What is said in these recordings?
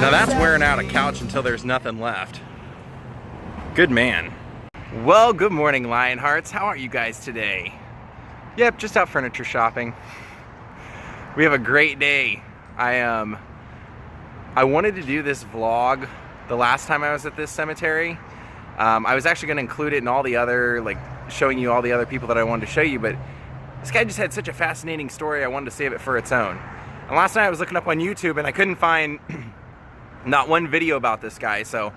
Now that's wearing out a couch until there's nothing left. Good man. Well, good morning, Lionhearts. How are you guys today? Yep, just out furniture shopping. We have a great day. I wanted to do this vlog the last time I was at this cemetery. I was actually going to include it in all the other, like, showing you all the other people that I wanted to show you, but this guy just had such a fascinating story, I wanted to save it for its own. And last night I was looking up on YouTube and I couldn't find not one video about this guy, so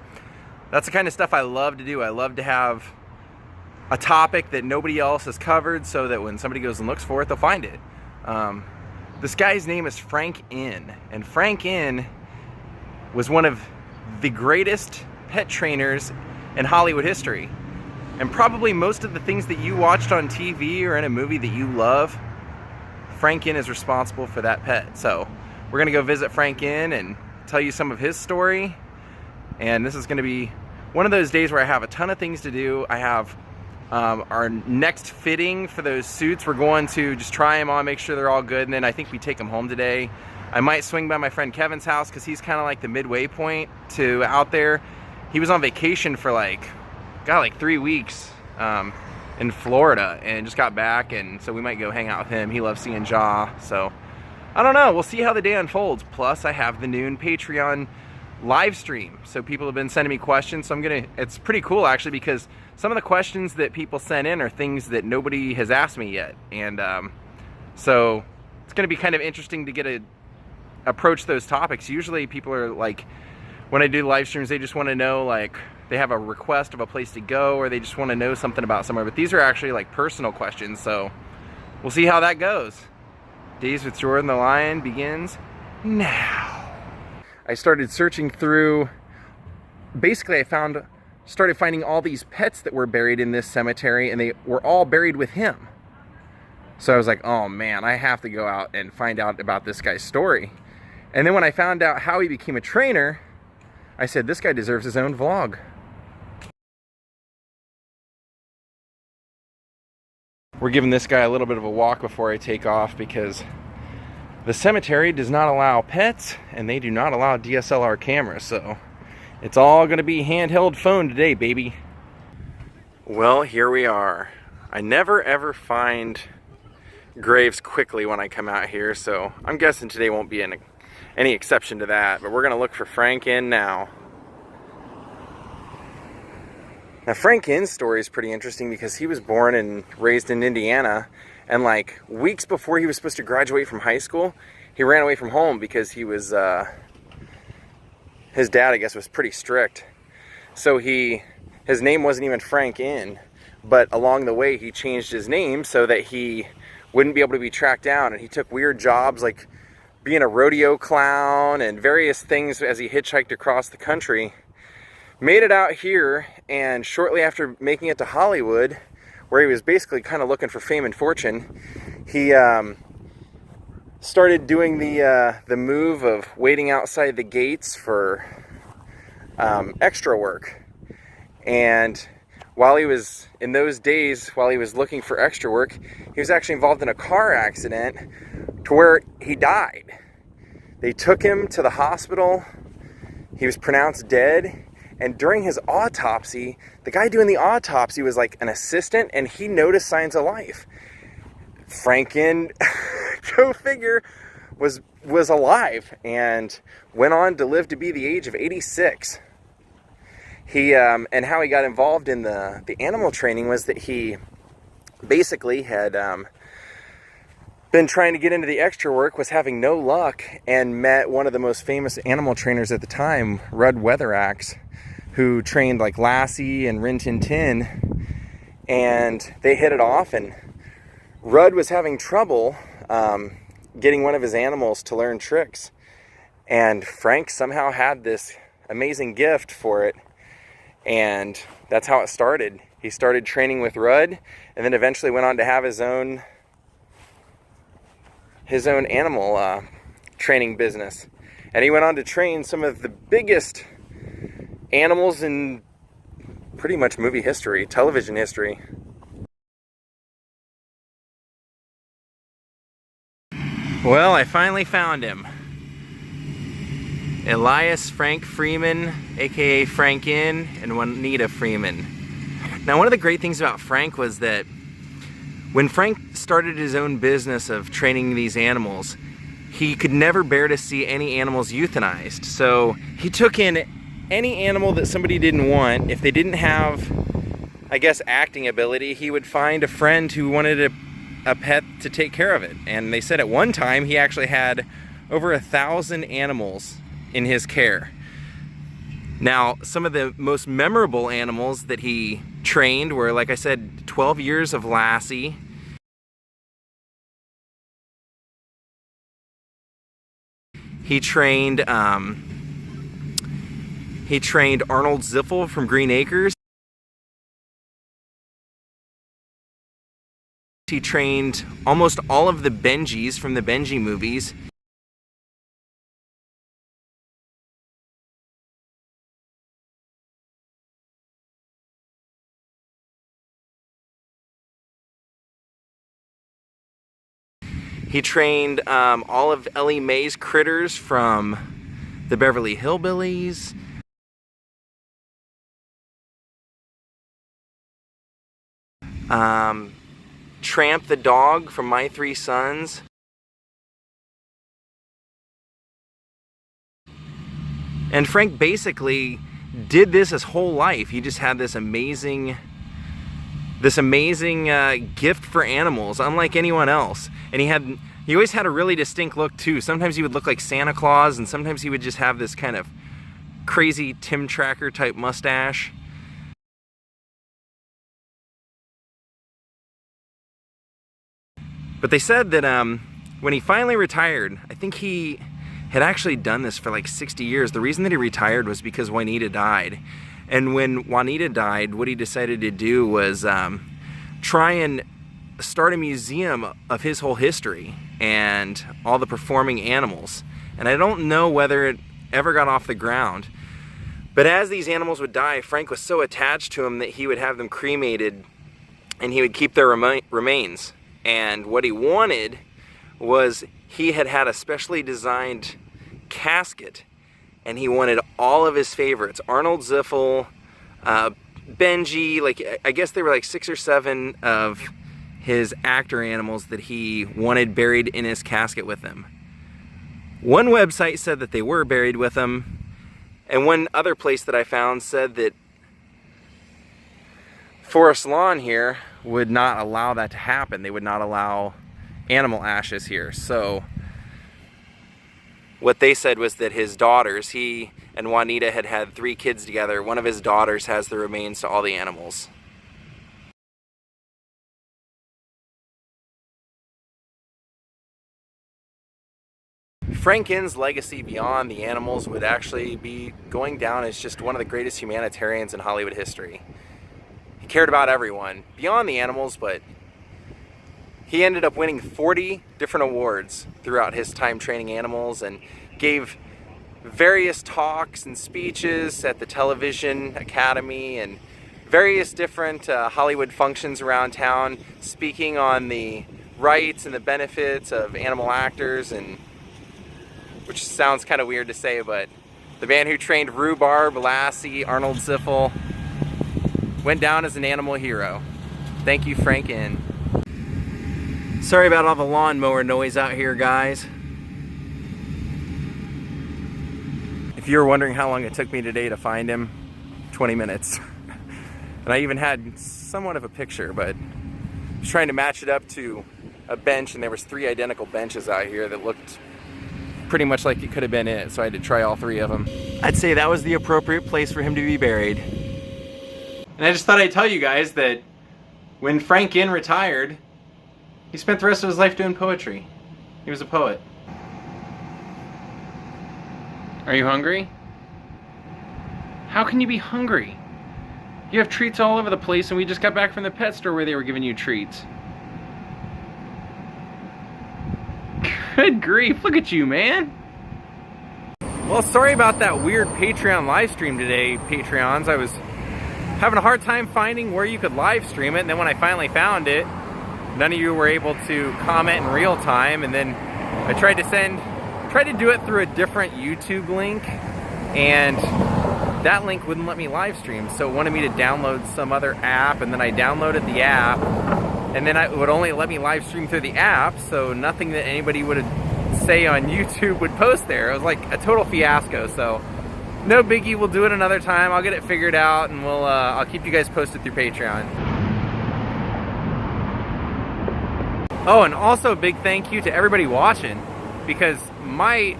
that's the kind of stuff I love to do. I love to have a topic that nobody else has covered so that when somebody goes and looks for it, they'll find it. This guy's name is Frank Inn, and Frank Inn was one of the greatest pet trainers in Hollywood history. And probably most of the things that you watched on TV or in a movie that you love, Frank Inn is responsible for that pet. So we're gonna go visit Frank Inn and tell you some of his story. And this is gonna be one of those days where I have a ton of things to do. I have our next fitting for those suits. We're going to just try them on, make sure they're all good, and then I think we take them home today. I might swing by my friend Kevin's house because he's kind of like the midway point to out there. He was on vacation for like 3 weeks in Florida and just got back, and so we might go hang out with him. He loves seeing Jaw, so I don't know. We'll see how the day unfolds. Plus, I have the noon Patreon live stream, so people have been sending me questions, so it's pretty cool actually, because some of the questions that people sent in are things that nobody has asked me yet, and so it's going to be kind of interesting to get to approach those topics. Usually people are like, when I do live streams, they just want to know, like, they have a request of a place to go, or they just want to know something about somewhere, but these are actually like personal questions, so we'll see how that goes. Daze with Jordan the Lion begins now. I started searching through, basically I started finding all these pets that were buried in this cemetery, and they were all buried with him. So I was like, oh man, I have to go out and find out about this guy's story. And then when I found out how he became a trainer, I said, this guy deserves his own vlog. We're giving this guy a little bit of a walk before I take off because the cemetery does not allow pets and they do not allow DSLR cameras, so it's all going to be handheld phone today, baby. Well, here we are. I never ever find graves quickly when I come out here, so I'm guessing today won't be any exception to that, but we're going to look for Frank Inn now. Now, Frank Inn's story is pretty interesting because he was born and raised in Indiana, and like weeks before he was supposed to graduate from high school, he ran away from home because he was, his dad, I guess, was pretty strict. So his name wasn't even Frank Inn, but along the way he changed his name so that he wouldn't be able to be tracked down, and he took weird jobs like being a rodeo clown and various things as he hitchhiked across the country. Made it out here, and shortly after making it to Hollywood, where he was basically kind of looking for fame and fortune, he started doing the move of waiting outside the gates for extra work. And while he was, in those days, while he was looking for extra work, he was actually involved in a car accident to where he died. They took him to the hospital. He was pronounced dead. And during his autopsy, the guy doing the autopsy was like an assistant, and he noticed signs of life. Frank Inn, go figure, was alive and went on to live to be the age of 86. He and how he got involved in the animal training was that he basically had been trying to get into the extra work, was having no luck, and met one of the most famous animal trainers at the time, Rudd Weatheraxe, who trained like Lassie and Rin Tin Tin, and they hit it off, and Rudd was having trouble getting one of his animals to learn tricks, and Frank somehow had this amazing gift for it, and that's how it started. He started training with Rudd, and then eventually went on to have his own animal training business, and he went on to train some of the biggest animals in pretty much movie history, television history. Well, I finally found him. Elias Frank Freeman, aka Frank In, and Juanita Freeman. Now, one of the great things about Frank was that when Frank started his own business of training these animals, he could never bear to see any animals euthanized. So he took in any animal that somebody didn't want. If they didn't have, I guess, acting ability, he would find a friend who wanted a pet to take care of it. And they said at one time he actually had over 1,000 animals in his care. Now, some of the most memorable animals that he trained were, like I said, 12 years of Lassie. He trained Arnold Ziffel from Green Acres. He trained almost all of the Benjis from the Benji movies. He trained all of Ellie Mae's critters from the Beverly Hillbillies. Tramp the dog from My Three Sons. And Frank basically did this his whole life. He just had this amazing gift for animals, unlike anyone else. And he always had a really distinct look too. Sometimes he would look like Santa Claus, and sometimes he would just have this kind of crazy Tim Tracker type mustache. But they said that when he finally retired, I think he had actually done this for like 60 years. The reason that he retired was because Juanita died. And when Juanita died, what he decided to do was try and start a museum of his whole history and all the performing animals. And I don't know whether it ever got off the ground. But as these animals would die, Frank was so attached to them that he would have them cremated and he would keep their remains. And what he wanted was, he had a specially designed casket, and he wanted all of his favorites. Arnold Ziffel, Benji, like I guess there were like 6 or 7 of his actor animals that he wanted buried in his casket with him. One website said that they were buried with him, and one other place that I found said that Forest Lawn here would not allow that to happen. They would not allow animal ashes here. So what they said was that his daughters, he and Juanita had 3 kids together. One of his daughters has the remains to all the animals. Frank Inn's legacy beyond the animals would actually be going down as just one of the greatest humanitarians in Hollywood history. He cared about everyone, beyond the animals, but he ended up winning 40 different awards throughout his time training animals, and gave various talks and speeches at the Television Academy and various different Hollywood functions around town, speaking on the rights and the benefits of animal actors, and which sounds kind of weird to say, but the man who trained Rhubarb, Lassie, Arnold Ziffel, went down as an animal hero. Thank you, Frank In. Sorry about all the lawnmower noise out here, guys. If you were wondering how long it took me today to find him, 20 minutes. And I even had somewhat of a picture, but I was trying to match it up to a bench, and there was 3 identical benches out here that looked pretty much like it could have been it, so I had to try all 3 of them. I'd say that was the appropriate place for him to be buried. And I just thought I'd tell you guys that when Frank In retired, he spent the rest of his life doing poetry. He was a poet. Are you hungry? How can you be hungry? You have treats all over the place, and we just got back from the pet store where they were giving you treats. Good grief, look at you, man. Well, sorry about that weird Patreon live stream today, Patreons. I was having a hard time finding where you could live stream it, and then when I finally found it, none of you were able to comment in real time, and then I tried to send tried to do it through a different YouTube link, and that link wouldn't let me live stream, so it wanted me to download some other app, and then I downloaded the app, and then it would only let me live stream through the app, so nothing that anybody would say on YouTube would post there. It was like a total fiasco, so no biggie, we'll do it another time. I'll get it figured out, and I'll keep you guys posted through Patreon. Oh, and also a big thank you to everybody watching, because my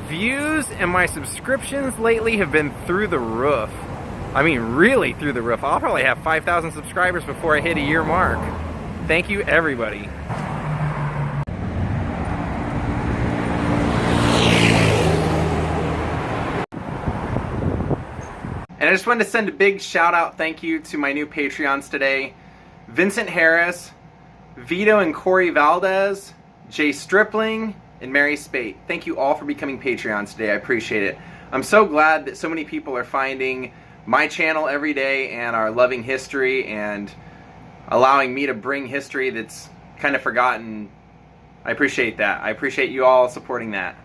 views and my subscriptions lately have been through the roof. I mean, really through the roof. I'll probably have 5,000 subscribers before I hit a year mark. Thank you, everybody. And I just wanted to send a big shout out thank you to my new Patreons today. Vincent Harris, Vito and Corey Valdez, Jay Stripling, and Mary Spate. Thank you all for becoming Patreons today. I appreciate it. I'm so glad that so many people are finding my channel every day and are loving history and allowing me to bring history that's kind of forgotten. I appreciate that. I appreciate you all supporting that.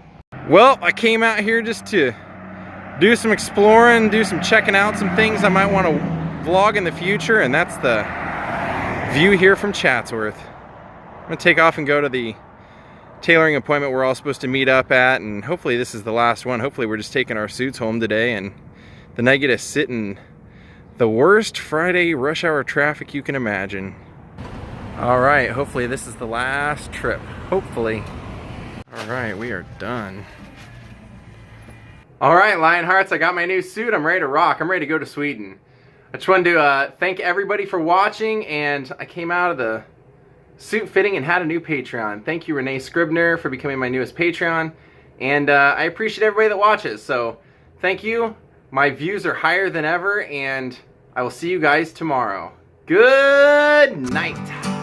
Well, I came out here just to do some exploring, do some checking out some things I might want to vlog in the future, and that's the view here from Chatsworth. I'm gonna take off and go to the tailoring appointment we're all supposed to meet up at, and hopefully this is the last one. Hopefully we're just taking our suits home today, and then I get to sit in the worst Friday rush hour traffic you can imagine. All right, hopefully this is the last trip. Hopefully. All right, we are done. All right, Lionhearts, I got my new suit. I'm ready to rock. I'm ready to go to Sweden. I just wanted to thank everybody for watching, and I came out of the suit fitting and had a new Patreon. Thank you, Renee Scribner, for becoming my newest Patreon, and I appreciate everybody that watches, so thank you. My views are higher than ever, and I will see you guys tomorrow. Good night.